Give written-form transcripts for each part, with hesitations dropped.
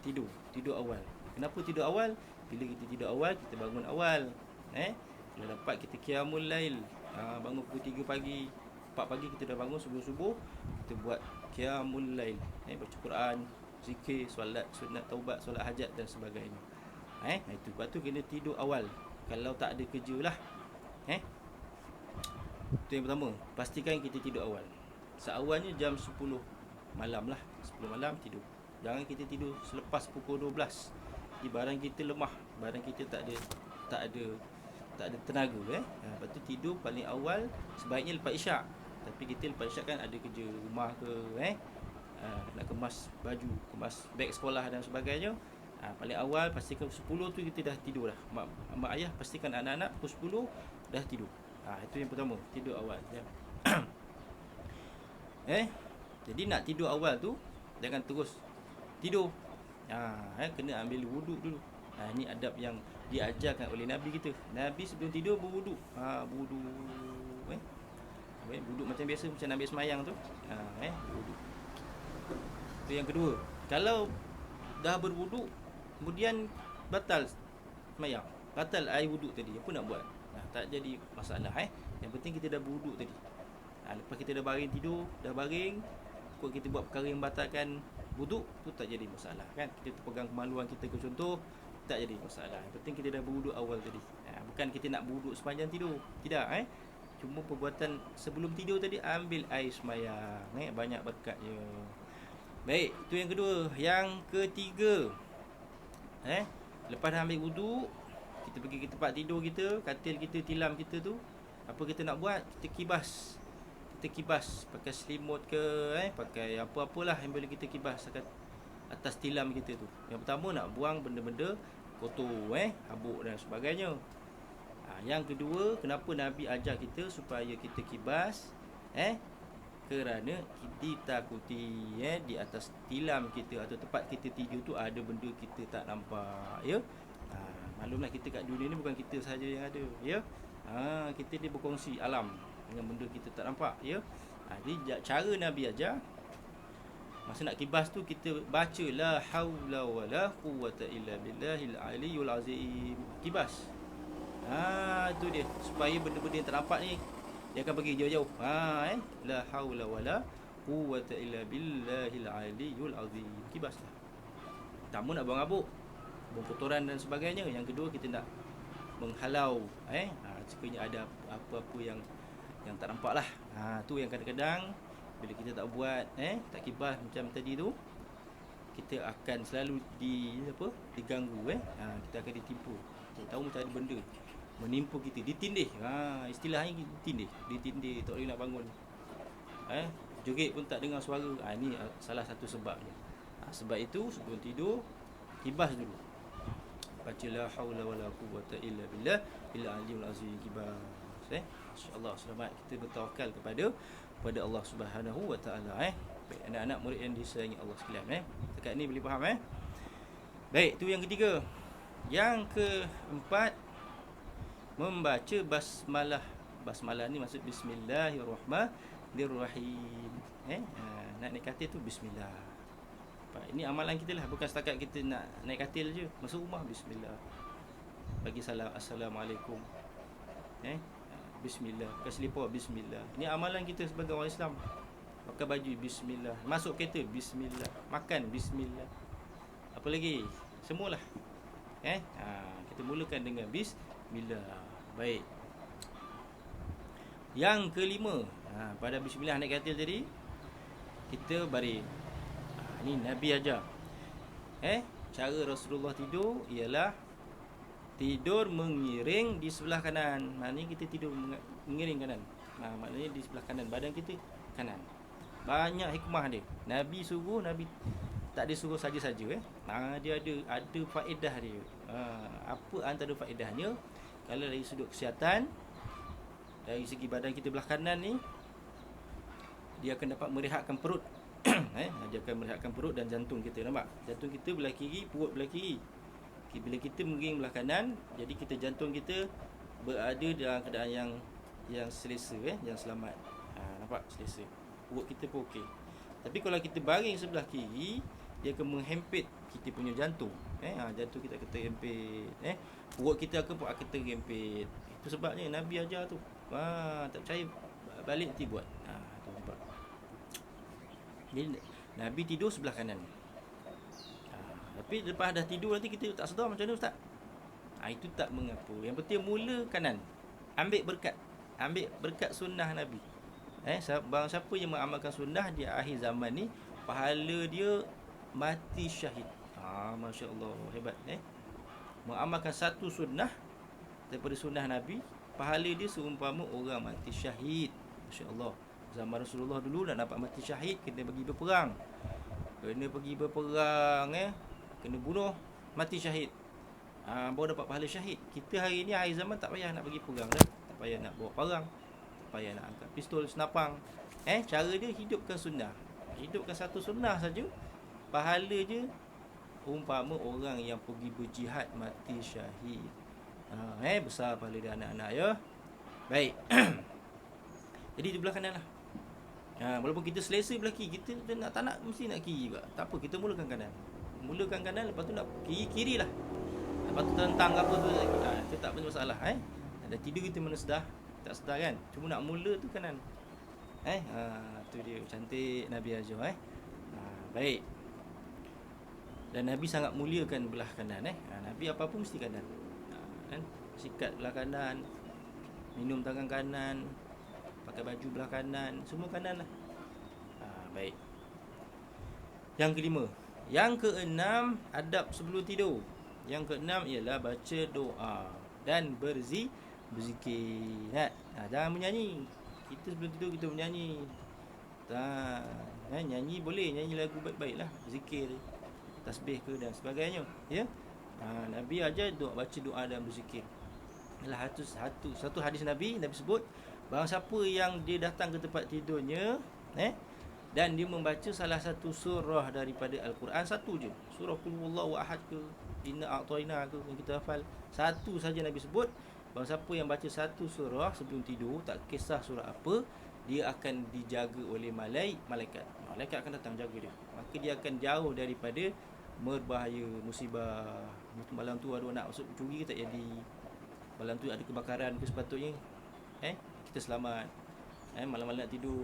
tidur awal. Kenapa tidur awal? Bila kita tidur awal, kita bangun awal. Bila dapat kita qiyamul lail, bangun pukul 3 pagi, 4 pagi kita dah bangun subuh-subuh, kita buat qiyamul lail, baca Quran, zikir, solat sunat taubat, solat hajat dan sebagainya. Itu sebab tu kena tidur awal. Kalau tak ada kerja lah. Itu yang pertama, pastikan kita tidur awal. Seawalnya jam 10 malam lah, 10 malam tidur. Jangan kita tidur selepas pukul 12. Di barang kita lemah, barang kita tak ada tenaga. Lepas tu tidur paling awal sebaiknya lepas isyak. Tapi kita lepas isyak kan ada kerja rumah ke, nak kemas baju, kemas beg sekolah dan sebagainya. Paling awal pastikan 10 tu kita dah tidur dah. Mak ayah pastikan anak-anak pukul 10 dah tidur. Itu yang pertama, tidur awal ya. Jadi nak tidur awal tu jangan terus tidur. Kena ambil wuduk dulu. Ini adab yang diajarkan oleh Nabi kita. Nabi sebelum tidur berwuduk. Berwuduk. Wuduk macam biasa, macam Nabi semayang tu. Berwuduk. Itu yang kedua. Kalau dah berwuduk kemudian batal semayang, batal air wuduk tadi, apa nak buat? Tak jadi masalah. Yang penting kita dah berwuduk tadi. Lepas kita dah baring tidur, dah baring, kok kita buat perkara yang batalkan wuduk tu tak jadi masalah kan. Kita terpegang kemaluan kita ke contoh, tak jadi masalah. Yang penting kita dah berwuduk awal tadi. Bukan kita nak berwuduk sepanjang tidur. Tidak. Cuma perbuatan sebelum tidur tadi, ambil air semayang. Banyak berkatnya. Baik, itu yang kedua. Yang ketiga, lepas dah ambil wuduk, kita pergi ke tempat tidur kita, katil kita, tilam kita tu, apa kita nak buat? Kita kibas pakai selimut ke, pakai apa-apalah yang boleh kita kibas atas tilam kita tu. Yang pertama nak buang benda-benda kotor, habuk dan sebagainya. Yang kedua, kenapa Nabi ajar kita supaya kita kibas? Kerana ditakuti di atas tilam kita atau tempat kita tidur tu ada benda kita tak nampak, ya. Maklumlah kita kat dunia ni bukan kita saja yang ada, ya. Kita ni berkongsi alam dengan benda kita tak nampak, ya. Jadi cara Nabi ajar, masa nak kibas tu kita baca la haula wala quwwata illa billahil aliyyul azim. Kibas. Itu dia, supaya benda-benda yang tak nampak ni dia akan pergi jauh-jauh. La haula wala quwwata illa billahil aliyyul azim. Kibaslah. Pertama nak buang habuk, buang kotoran dan sebagainya. Yang kedua kita nak menghalau sekiranya ada apa-apa yang tak nampak lah. Tu yang kadang-kadang bila kita tak buat, tak kibas macam tadi tu, kita akan selalu diganggu, kita akan ditipu. Kita tahu macam ada benda menimpa kita, ditindih. Istilahnya ditindih, tak boleh nak bangun. Joget pun tak dengar suara. Ini salah satu sebabnya. Sebab itu sebelum tidur kibas dulu. Baca la haula wala quwwata illa billah illa aliyul azim. Kibas. Insya-Allah selamat. Kita bertawakal kepada Allah Subhanahu wa taala. Baik, anak-anak murid yang disayangi Allah sekalian, dekat ni boleh faham. Baik, tu yang ketiga. Yang keempat, membaca basmalah. Basmalah ni maksud bismillahirrahmanirrahim. Nak naik katil tu bismillah. Ini amalan kita lah, bukan setakat kita nak naik katil je. Masuk rumah bismillah, bagi salam assalamualaikum, bismillah, pakai selipar bismillah. Ini amalan kita sebagai orang Islam. Pakai baju bismillah, masuk kereta bismillah, makan bismillah, apa lagi, semualah. Kita mulakan dengan bismillah. Baik. Yang kelima, pada bismillah naik katil tadi, kita baring. Ini Nabi ajar. Cara Rasulullah tidur ialah tidur mengiring di sebelah kanan. Maknanya kita tidur mengiring kanan. Maknanya di sebelah kanan badan kita kanan. Banyak hikmah dia. Nabi tak ada suruh saja-saja. Dia ada faedah dia. Apa antara faedahnya? Kalau dari sudut kesihatan, dari segi badan kita belah kanan ni, dia akan dapat merehatkan perut. Dia akan merehatkan perut dan jantung kita. Nampak? Jantung kita belah kiri, perut belah kiri. Bila kita mengiring belah kanan, jadi kita jantung kita berada dalam keadaan yang selesa, yang selamat. Nampak? Selesa. Perut kita pun okey. Tapi kalau kita baring sebelah kiri, dia akan menghempit kita punya jantung. Jantung kita akan terhempit. Perut kita akan terhempit. Itu sebabnya Nabi ajar tu. Tak percaya, balik nanti buat. Tu nampak. Jadi Nabi tidur sebelah kanan. Tapi lepas dah tidur nanti kita tak sedar macam mana ustaz? Itu tak mengapa. Yang penting mula kanan. Ambil berkat sunnah Nabi. Barang siapa yang mengamalkan sunnah di akhir zaman ni, pahala dia mati syahid. Masya Allah, hebat. Mengamalkan satu sunnah daripada sunnah Nabi, pahala dia seumpama orang mati syahid. Masya Allah. Zaman Rasulullah dulu nak dapat mati syahid, kena pergi berperang. Kena bunuh, mati syahid. Baru dapat pahala syahid. Kita hari ni akhir zaman tak payah nak pergi perang dah. Tak payah nak bawa parang, tak payah nak angkat pistol, senapang. Cara dia hidupkan sunnah. Hidupkan satu sunnah saja, pahala je umpama orang yang pergi berjihad mati syahid. Besar pahala dia anak-anak ya. Baik. Jadi di belah kanan lah. Walaupun kita selesa belah kiri, kita tak nak mesti nak kiri juga. Tak apa, kita mulakan kanan. Lepas tu nak kiri lah. Lepas tu tentang apa tu, itu tak punya masalah. Dah tidur kita mana sedar, tak sedar kan. Cuma nak mula tu kanan. Tu dia, cantik Nabi ajar. Baik. Dan Nabi sangat muliakan belah kanan. Nabi apa-apa mesti kanan. Sikat belah kanan, minum tangan kanan, pakai baju belah kanan, semua kanan lah. Baik. Yang kelima. Yang keenam, adab sebelum tidur. Yang keenam ialah baca doa dan berzikir. Jangan menyanyi. Kita sebelum tidur kita menyanyi. Nyanyi boleh, nyanyi lagu baik-baik lah, zikir, tasbih ke dan sebagainya. Nabi ajar baca doa dan berzikir. Ialah satu hadis Nabi sebut, barang siapa yang dia datang ke tempat tidurnya, dan dia membaca salah satu surah daripada Al-Quran, satu je, surah Qul Huwallahu Ahad ke, Inna A'tayna ke, yang kita hafal, satu saja Nabi sebut. Barang siapa yang baca satu surah sebelum tidur, tak kisah surah apa, dia akan dijaga oleh malaikat. Malaikat akan datang jaga dia. Maka dia akan jauh daripada berbahaya, musibah. Malam tu ada nak masuk curi ke tak jadi, malam tu ada kebakaran ke sepatutnya, kita selamat. Malam-malam nak tidur,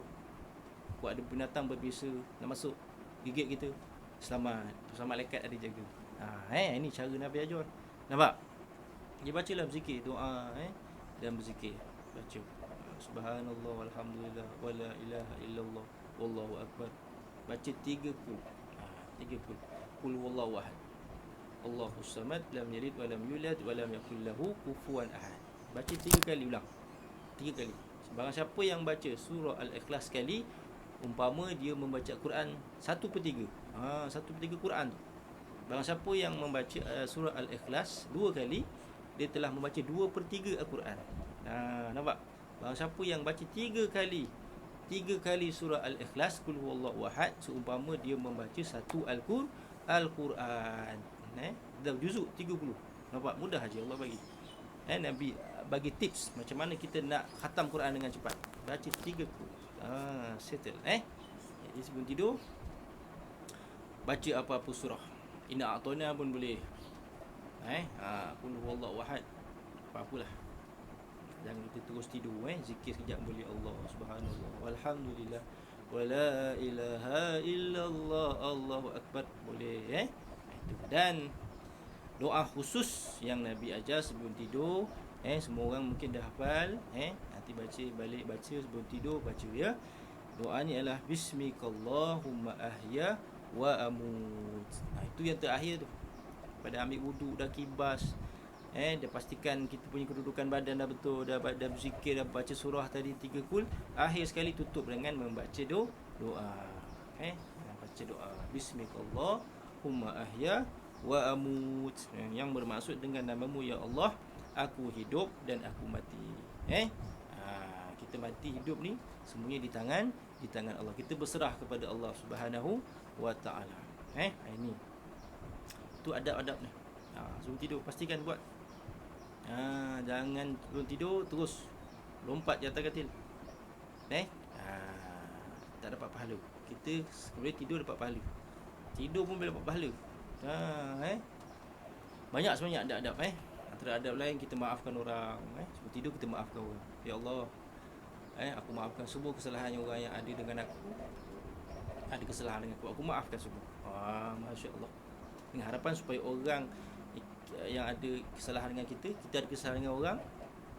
buat ada binatang berbisa nak masuk gigit kita, selamat. Pasal malaikat ada jaga. Ini cara Nabi ajar. Nampak? Dia bacalah berzikir, doa dan berzikir. Baca subhanallah walhamdulillah wala ilaha illallah wallahu akbar. Baca 3 kul. 3 kul. Qul huwallahu ahad, Allahus samad, lam yalid wa lam yulad wa lam yakul lahu kufuwan ahad. Baca 3 kali, ulang 3 kali. Barang siapa yang baca surah Al-Ikhlas sekali, umpama dia membaca Quran 1/3. 1/3 Quran tu. Barang siapa yang membaca surah Al-Ikhlas 2 kali, dia telah membaca 2/3 Al-Quran. Nampak? Barang siapa yang baca 3 kali surah Al-Ikhlas, Qul huwallahu ahad, seumpama dia membaca satu Al-Quran. Dah juzuk 30. Nampak? Mudah aja Allah bagi. Nabi bagi tips macam mana kita nak khatam Quran dengan cepat. Baca 3 kali. Settle. Jadi sebelum tidur, baca apa-apa surah. Inna A'tayna pun boleh. Qul huwallahu ahad, apa-apalah. Jangan kita terus tidur. Zikir sekejap boleh. Allah subhanallah walhamdulillah wala ilaha illallah Allahu akbar boleh. Dan doa khusus yang Nabi ajar sebelum tidur, semua orang mungkin dah hafal. Nanti balik baca sebelum tidur, baca ya. Doa ni adalah bismikallahumma ahya wa amut. Itu yang terakhir tu. Pada ambil wuduk, dah kibas, dah pastikan kita punya kedudukan badan dah betul, dah berzikir, dah baca surah tadi 3 kul, akhir sekali tutup dengan membaca doa. Baca doa bismikallahumma ahya wa amut, yang bermaksud dengan namamu ya Allah, aku hidup dan aku mati. Kita mati hidup ni semuanya di tangan Allah. Kita berserah kepada Allah Subhanahu wa taala. Ini tu adab-adab ni. Sebelum tidur pastikan buat. Jangan sebelum tidur terus lompat di atas katil. Tak dapat pahala. Kita boleh tidur dapat pahala. Tidur pun boleh dapat pahala. Banyak sebenarnya adab-adab. Antara adab lain kita maafkan orang. Sebelum tidur kita maafkan orang. Ya Allah, aku maafkan semua kesalahan yang orang yang ada dengan aku. Ada kesalahan dengan aku maafkan semua. Masya Allah. Dengan harapan supaya orang yang ada kesalahan dengan kita ada kesalahan dengan orang,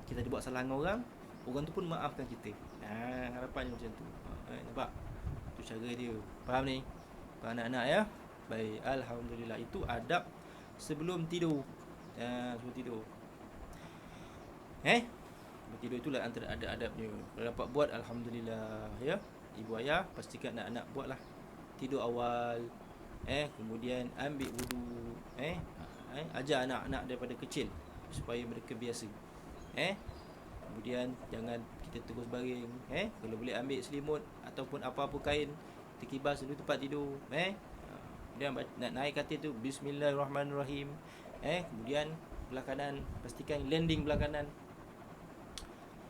kita ada buat kesalahan dengan orang tu pun maafkan kita. Harapannya macam tu. Nampak? Tu cara dia. Faham ni? Faham anak-anak ya? Baik, alhamdulillah. Itu adab sebelum tidur. Sebelum tidur. Tidur itulah antara adab-adabnya. Kalau dapat buat, alhamdulillah ya. Ibu ayah pastikan anak-anak buatlah. Tidur awal. Kemudian ambil wudu. Ajar anak-anak daripada kecil supaya mereka biasa. Kemudian jangan kita terus baring. Kalau boleh ambil selimut ataupun apa-apa kain, kita kibas dulu tempat tidur. Kemudian nak naik katil tu, bismillahirrahmanirrahim. Kemudian belah kanan, pastikan landing belah kanan.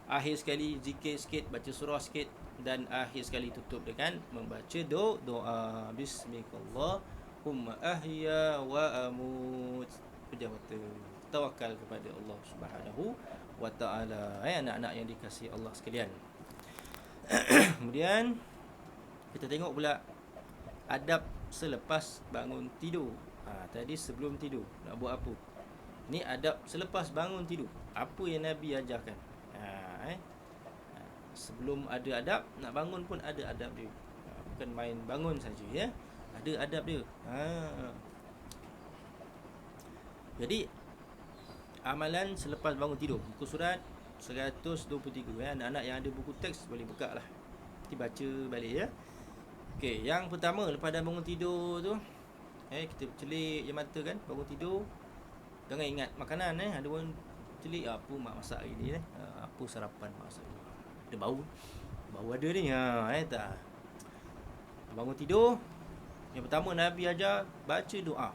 Akhir sekali zikir sikit, baca surah sikit, dan akhir sekali tutup dengan membaca doa. Bismillahirrahmanirrahim. Ahya wa amut. Pejam mata. Tawakal kepada Allah Subhanahu wa ta'ala. Anak-anak yang dikasihi Allah sekalian. Kemudian kita tengok pula adab selepas bangun tidur. Tadi sebelum tidur nak buat apa? Ni adab selepas bangun tidur. Apa yang Nabi ajarkan? Sebelum ada adab, nak bangun pun ada adab dia. Bukan main bangun saja ya. Ada adab dia. Jadi amalan selepas bangun tidur, buku surat 123. Anak-anak yang ada buku teks boleh buka lah, nanti baca balik ya. Okey, yang pertama lepas dah bangun tidur tu, kita celik je mata kan, bangun tidur. Jangan ingat makanan. Ada orang celik, apa mak masak hari ni apa sarapan mak masak, ada bau ada ni. Tak. Bangun tidur, yang pertama Nabi ajar baca doa.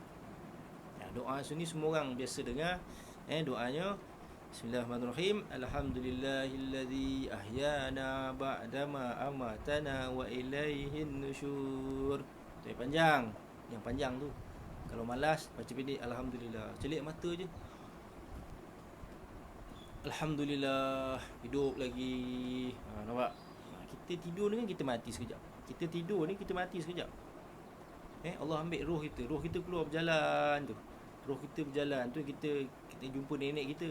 Doa sini semua orang biasa dengar. Doanya Bismillahirrahmanirrahim. Alhamdulillahilladzi ahyana ba'dama amatana wa ilaihin nusyur. Tu yang panjang. Yang panjang tu. Kalau malas baca pendek alhamdulillah. Celik mata je. Alhamdulillah, hidup lagi. Nampak? Kita tidur ni kan kita mati sekejap. Kita tidur ni kita mati sekejap. Allah ambil roh kita. Roh kita keluar berjalan tu. Roh kita berjalan tu, kita jumpa nenek kita.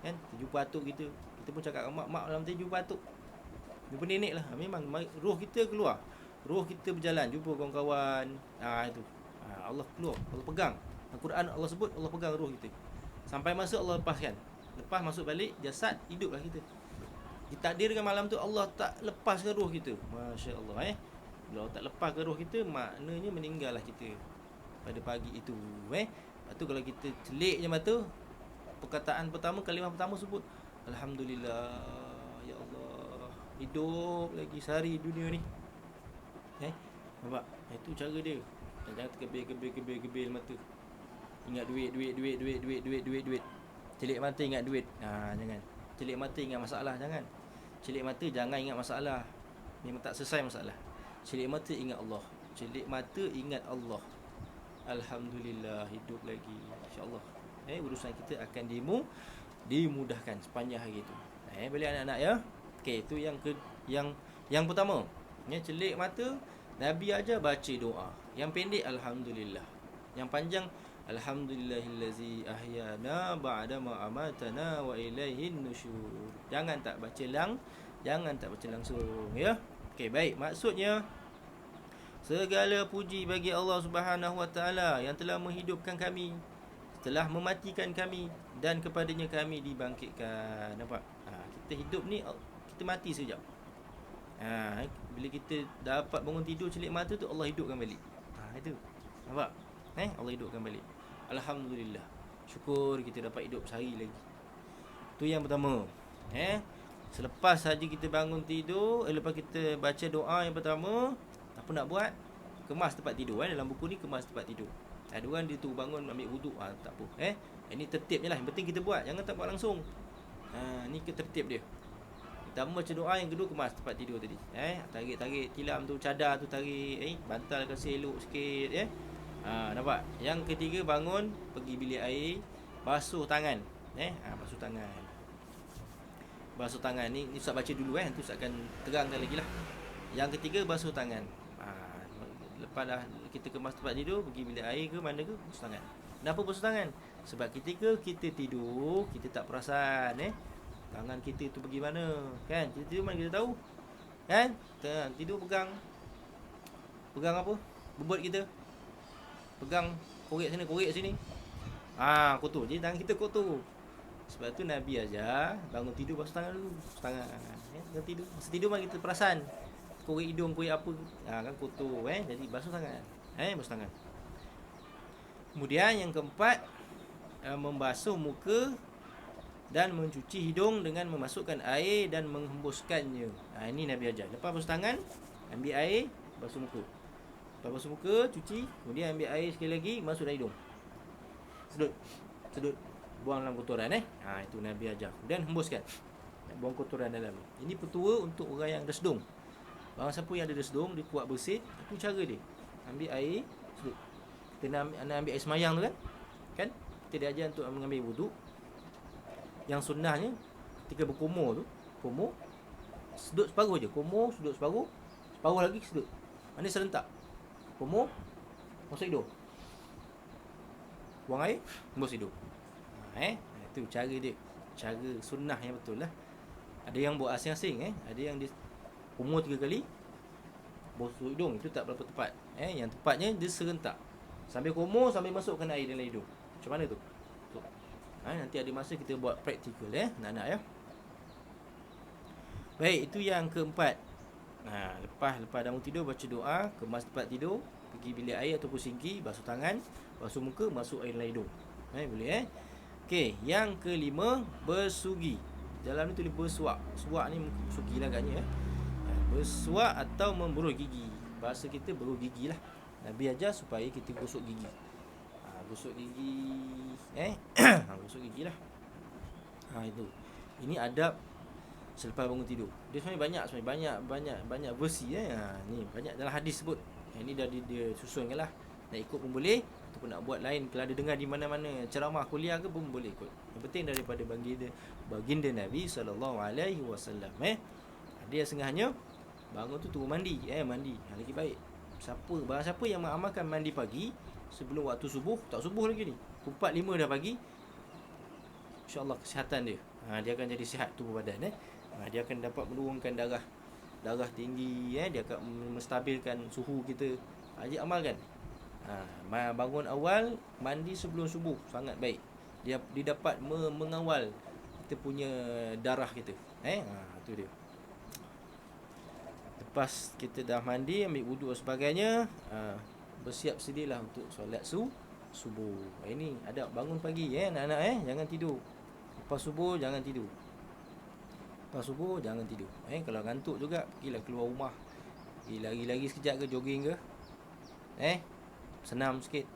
Kan? Kita jumpa atuk kita. Kita pun cakap dengan mak dalam tadi jumpa atuk. Jumpa nenek lah. Memang roh kita keluar. Roh kita berjalan, jumpa kawan-kawan. Itu. Allah keluar, Allah pegang. Al-Quran Allah sebut, Allah pegang roh kita. Sampai masa Allah lepaskan. Lepas masuk balik jasad, hiduplah kita. Ditakdirkan malam tu Allah tak lepaskan roh kita. Masya Allah. Kalau tak lepaskan roh kita, maknanya meninggallah kita pada pagi itu. Lepas tu kalau kita celik je mata, perkataan pertama, kalimah pertama sebut alhamdulillah, ya Allah, hidup lagi sehari dunia ni. Nampak? Itu cara dia. Jangan terkebil mata. Ingat duit. Celik mata ingat duit. Jangan. Celik mata ingat masalah, jangan. Celik mata jangan ingat masalah. Memang tak selesai masalah. Celik mata ingat Allah. Celik mata ingat Allah. Alhamdulillah, hidup lagi. InsyaAllah urusan kita akan dimudahkan sepanjang hari itu. Boleh anak-anak ya. Okey, itu yang pertama. Celik mata, Nabi ajar baca doa. Yang pendek alhamdulillah. Yang panjang alhamdulillahillazi ahyana ba'dama amatana wa ilaihin nusyur. Jangan tak baca langsung ya. Okey, baik. Maksudnya segala puji bagi Allah Subhanahu wa taala yang telah menghidupkan kami, telah mematikan kami, dan kepadanya kami dibangkitkan. Nampak? Kita hidup ni, kita mati sekejap. Bila kita dapat bangun tidur celik mata tu, Allah hidupkan balik. Itu. Nampak? Allah hidupkan balik. Alhamdulillah. Syukur kita dapat hidup sehari lagi. Tu yang pertama. Selepas saja kita bangun tidur, lepas kita baca doa yang pertama, apa nak buat? Kemas tempat tidur. Dalam buku ni kemas tempat tidur. Ada orang dia tu bangun ambil wuduk, tak apa. Ini tertib je lah. Yang penting kita buat. Jangan tak buat langsung. Ni ke tertib dia. Pertama baca doa, yang kedua kemas tempat tidur tadi. Tarik-tarik tilam tu, cadar tu tarik, bantal kasi elok sikit nampak? Yang ketiga bangun, pergi bilik air, basuh tangan. Basuh tangan. Basuh tangan ni Ustaz baca dulu nanti Ustaz akan terangkan lagi lah. Yang ketiga basuh tangan. Lepas dah kita kemas tempat tidur, pergi bilik air ke mana ke, basuh tangan. Kenapa basuh tangan? Sebab ketika kita tidur, kita tak perasan tangan kita tu pergi mana, kan? Kita tidur mana kita tahu, kan? Tidur pegang apa? Bebot kita. Pegang korek sini. Kotor. Jadi tangan kita kotor. Sebab tu Nabi ajar bangun tidur basuh tangan dulu. Basuh tangan. Jangan tidur. Masa tidur mana kita perasan korek hidung, korek apa, kan kotor Jadi basuh tangan. Basuh tangan. Kemudian yang keempat, membasuh muka dan mencuci hidung dengan memasukkan air dan menghembuskannya. Ini Nabi ajar. Lepas basuh tangan, ambil air, basuh muka. Lepas basuh muka, cuci, kemudian ambil air sekali lagi, masuk dalam hidung. Sedut. Buang dalam kotoran itu Nabi ajar. Kemudian hembuskan. Buang kotoran dalam. Ini petua untuk orang yang desdung. Barang siapa yang ada desdung, dia kuat bersin, itu cara dia. Ambil air, sedut. Kita nak ambil air semayang tu kan? Kita diajar untuk mengambil wuduk. Yang sunnahnya, ketika berkumur tu, sedut separuh je. Kumur, sedut separuh lagi sedut. Mana serentak? Kumur, masuk hidung. Buang air, hembus hidung. Itu cara dia. Cara sunnah yang betul lah. Ada yang buat asing-asing Ada yang dia kumur 3 kali, basuh hidung. Itu tak berapa tepat. Yang tepatnya dia serentak. Sambil kumur, sambil masukkan air dalam hidung. Macam mana tu? Nanti ada masa kita buat praktikal nak Baik, itu yang keempat. Lepas bangun tidur, baca doa, kemas tempat tidur, pergi bilik air ataupun sinki, basuh tangan, basuh muka, masuk air dalam hidung. Boleh Okey, yang kelima, bersugi. Dalam ni tulis bersuak. Suak ni sugi lah agaknya Bersuak atau memberuh gigi. Bahasa kita beruh gigi lah. Nabi ajar supaya kita gosok gigi. Gosok gigi gosok gigi lah. Itu. Ini adab selepas bangun tidur. Dia sebenarnya banyak versi ni banyak dalam hadis sebut. Ini dah dia susunkan lah. Nak ikut pun boleh, ataupun nak buat lain. Kalau ada dengar di mana-mana ceramah kuliah ke pun boleh ikut. Yang penting daripada baginda Nabi SAW. Ada yang sengaja bangun tu turun mandi. Mandi lagi baik. Barang siapa yang mengamalkan mandi pagi sebelum waktu subuh, tak subuh lagi ni, 4-5 dah pagi, InsyaAllah kesihatan dia. Dia akan jadi sihat tubuh badan. Dia akan dapat menurunkan darah tinggi. Dia akan menstabilkan suhu kita. Ajak amalkan. Bangun awal, mandi sebelum subuh, sangat baik. Dia dapat mengawal kita punya darah kita. Itu dia. Lepas kita dah mandi, ambil wuduk dan sebagainya, bersiap sedialah untuk solat subuh. Ini adab bangun pagi anak-anak. Jangan tidur. Lepas subuh jangan tidur. Kalau ngantuk juga, pergilah keluar rumah. Pergi lari-lari sekejap ke, jogging ke. Senam sikit.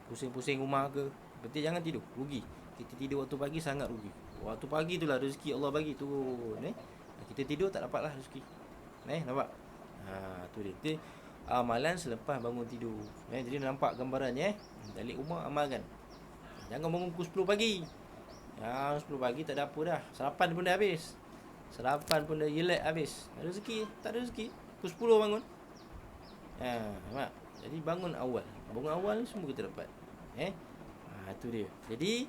Pusing-pusing rumah ke. Berarti jangan tidur, rugi. Kita tidur waktu pagi sangat rugi. Waktu pagi itulah rezeki Allah bagi turun. Kita tidur tak dapatlah rezeki. Nampak? Tu dia. Itu amalan selepas bangun tidur. Jadi nampak gambarannya. Balik rumah amalkan. Jangan bangun pukul 10 pagi. 10 pagi tak ada apa dah. Sarapan pun dah habis. Sarapan pun dah relax habis. Ada rezeki? Tak ada rezeki. Pukul 10 bangun. Nampak? Jadi bangun awal. Bangun awal ni semua kita dapat. Itu dia. Jadi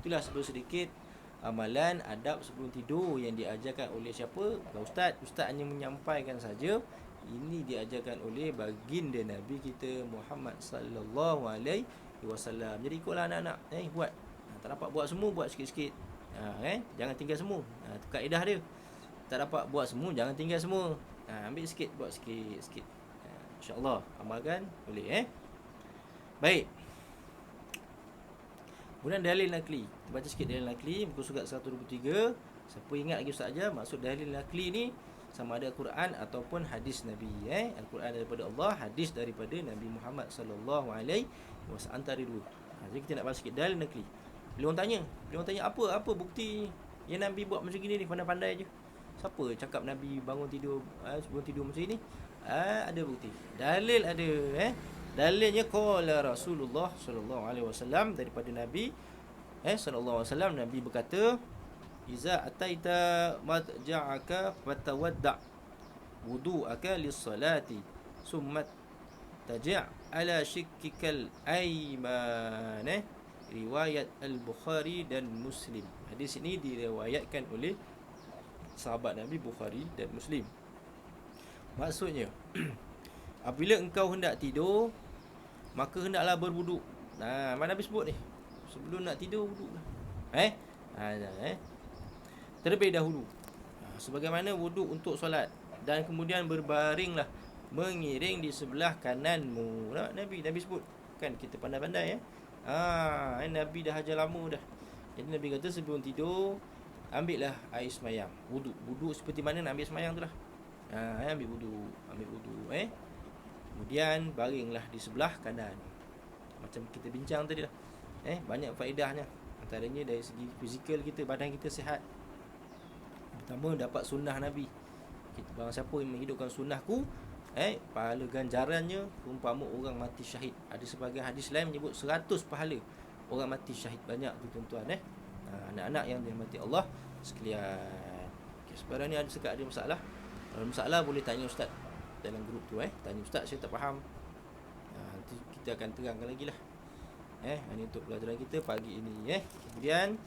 itulah sedikit amalan adab sebelum tidur yang diajarkan oleh siapa? Ustaz hanya menyampaikan saja. Ini diajarkan oleh baginda Nabi kita Muhammad sallallahu alaihi wasallam. Jadi ikutlah anak-anak, buat. Tak dapat buat semua, buat sikit-sikit. Jangan tinggal semua. Itu kaedah dia. Tak dapat buat semua, jangan tinggal semua. Ambil sikit, buat sikit-sikit. InsyaAllah amalkan boleh. Baik. Kemudian dalil nakli. Baca sikit dalil nakli, muka surat 123. Siapa ingat lagi Ustaz ajar, maksud dalil nakli ni sama ada Al-Quran ataupun hadis Nabi. Al-Quran daripada Allah, hadis daripada Nabi Muhammad sallallahu alaihi wasallam, antara dua. Jadi kita nak baca sikit dalil nakli. Bila orang tanya apa bukti yang Nabi buat macam gini ni, pandai-pandai je. Siapa cakap Nabi bangun tidur sebelum tidur macam ni? Ada bukti. Dalil ada, dalilnya qala Rasulullah sallallahu alaihi wasallam, daripada Nabi sallallahu alaihi wasallam. Nabi berkata, iza ataita madja'aka fatawadda wudu'aka lis-salati summa taji' ala shikkikal ayman. Riwayat Al-Bukhari dan Muslim. Hadis ini diriwayatkan oleh sahabat Nabi, Bukhari dan Muslim. Maksudnya, apabila engkau hendak tidur, maka hendaklah berwuduk. Mana Nabi sebut ni? Sebelum nak tidur wuduk lah. Terlebih dahulu, sebagaimana wuduk untuk solat, dan kemudian berbaringlah mengiring di sebelah kananmu. Nabi sebut kan, kita pandai-pandai Nabi dah ajar lama dah. Jadi Nabi kata sebelum tidur, ambillah air semayang, wuduk seperti mana nak ambil semayang tu lah. Ambil wuduk. Kemudian baringlah di sebelah kanan, macam kita bincang tadi lah. Banyak faedahnya. Antaranya dari segi fizikal kita, badan kita sihat. Pertama, dapat sunnah Nabi. Barang siapa yang menghidupkan sunnahku, pahala ganjarannya umpama orang mati syahid. Ada sebagian hadis lain menyebut 100 pahala orang mati syahid. Banyak tu tuan-tuan. Anak-anak yang dirahmati Allah sekalian. Sekarang ni ada masalah. Kalau masalah boleh tanya ustaz dalam grup tu. Tanya ustaz, saya tak faham. Nanti kita akan terangkan lagi lah. Ini untuk pelajaran kita pagi ini. Kemudian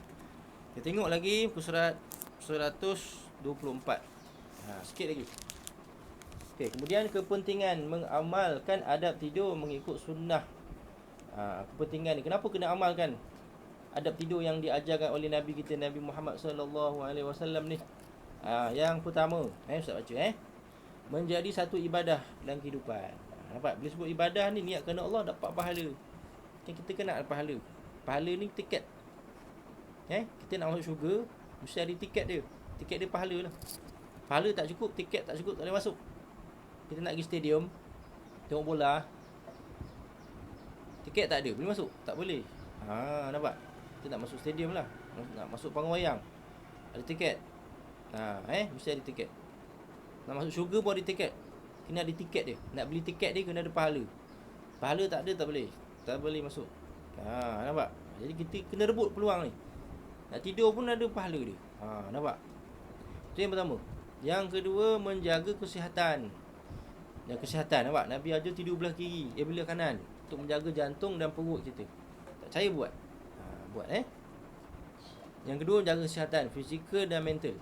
kita tengok lagi muka surat 124. Sikit lagi. Kemudian kepentingan mengamalkan adab tidur mengikut sunnah. Kepentingan ni, kenapa kena amalkan adab tidur yang diajarkan oleh Nabi kita, Nabi Muhammad sallallahu alaihi wasallam ni? Yang pertama, Ustaz baca, menjadi satu ibadah dalam kehidupan. Nampak? Bila sebut ibadah ni, niat kerana Allah, dapat pahala. Kan kita kena pahala. Pahala ni tiket. Kita nak masuk syurga, mesti ada tiket dia. Tiket dia pahala lah. Pahala tak cukup, tiket tak cukup, tak boleh masuk. Kita nak pergi stadium, tengok bola, tiket tak ada, boleh masuk? Tak boleh. Nampak? Kita nak masuk stadium lah, nak masuk panggung wayang, ada tiket. Mesti ada tiket. Nak masuk syurga pun ada tiket. Kena ada tiket dia. Nak beli tiket dia kena ada pahala. Pahala tak ada, tak boleh masuk. Nampak? Jadi kita kena rebut peluang ni. Nak tidur pun ada pahala dia. Nampak? Itu yang pertama. Yang kedua, menjaga kesihatan. Nampak? Nabi ajar tidur belah kiri, belah kanan, untuk menjaga jantung dan perut kita. Tak percaya buat. Yang kedua, menjaga kesihatan fizikal dan mental.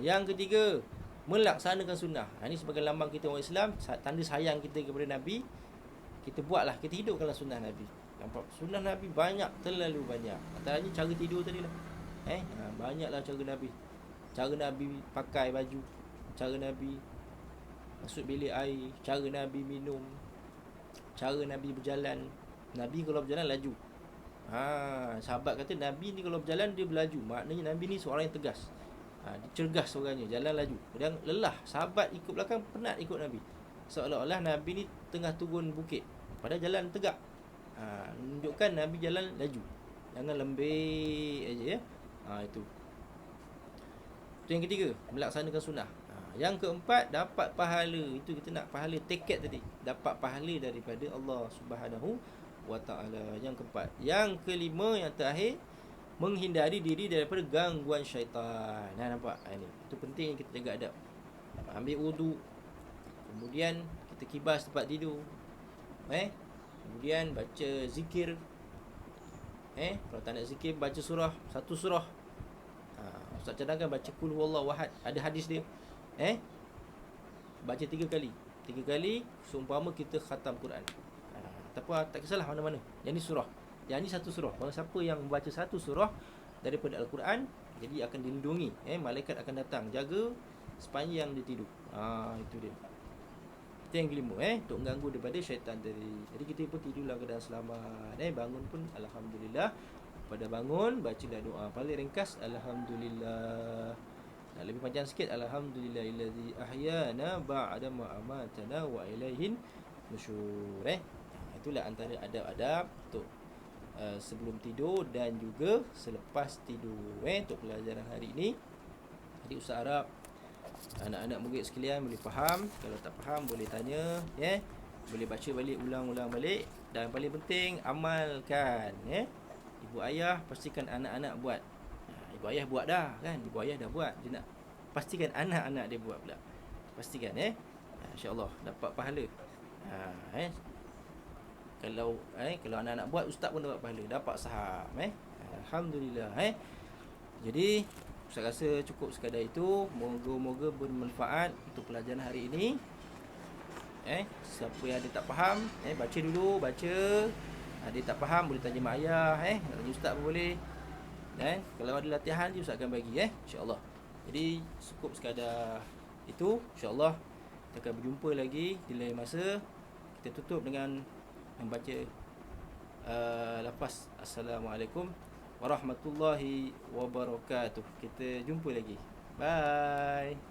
Yang ketiga, melaksanakan sunnah. Ini sebagai lambang kita orang Islam, tanda sayang kita kepada Nabi. Kita buatlah, kita hidupkanlah sunnah Nabi. Nampak? Sunnah Nabi banyak, terlalu banyak. Antaranya cara tidur tadi lah. Banyaklah cara Nabi. Cara Nabi pakai baju, cara Nabi masuk bilik air, cara Nabi minum, cara Nabi berjalan. Nabi kalau berjalan laju. Sahabat kata Nabi ni kalau berjalan dia berlaju. Maknanya Nabi ni seorang yang tegas. Dia cergas orangnya, jalan laju. Dan lelah, sahabat ikut belakang penat ikut Nabi. Seolah-olah Nabi ni tengah turun bukit, padahal jalan tegak. Menunjukkan Nabi jalan laju. Jangan lembik aja itu. Itu yang ketiga, melaksanakan sunnah. Yang keempat, dapat pahala. Itu kita nak pahala tiket tadi. Dapat pahala daripada Allah Subhanahu wa ta'ala. Yang keempat. Yang kelima, yang terakhir, menghindari diri daripada gangguan syaitan. Nampak? Ini. Itu penting kita jaga adab. Ambil wuduk. Kemudian kita kibas tempat tidur. Kemudian baca zikir. Kalau tak nak zikir, baca surah. Satu surah. Ustaz cadangkan baca Qul huwallahu ahad. Ada hadis dia. Baca 3 kali. 3 kali seumpama kita khatam Quran. Ataupun tak kisahlah mana-mana. Yang ni surah. Yang ni satu surah. Kalau siapa yang membaca satu surah daripada Al-Quran, jadi akan dilindungi. Malaikat akan datang jaga sepanjang dia tidur. Itu dia. Itu yang kelima, untuk mengganggu daripada syaitan tadi. Jadi kita pun tidurlah keadaan selamat. Bangun pun alhamdulillah. Pada bangun, bacalah doa. Paling ringkas, alhamdulillah. Nak lebih panjang sikit, alhamdulillahillazi ahyana ba'da ma amatana wa ilaihin nusyur. Itulah antara adab-adab untuk sebelum tidur dan juga selepas tidur. Untuk pelajaran hari ini, Ustaz harap Anak-anak murid sekalian boleh faham. Kalau tak faham boleh tanya, ya. Boleh baca balik, ulang-ulang balik. Dan paling penting amalkan, ya. Ibu ayah pastikan anak-anak buat. Ibu ayah buat dah kan. Ibu ayah dah buat. Dia nak pastikan anak-anak dia buat pula. Pastikan, insya-Allah dapat pahala. Ha, kalau anak-anak buat, ustaz pun dapat pahala, dapat saham, Alhamdulillah, Jadi saya rasa cukup sekadar itu. Moga-moga bermanfaat untuk pelajaran hari ini. Siapa yang ada tak faham, baca dulu, baca. Ada tak faham boleh tanya mak ayah, nak tanya ustaz pun boleh. Dan kalau ada latihan dia ustaz akan bagi, insya-Allah. Jadi cukup sekadar itu, insya-Allah kita akan berjumpa lagi di lain masa. Kita tutup dengan membaca lafaz Assalamualaikum warahmatullahi wabarakatuh. Kita jumpa lagi. Bye.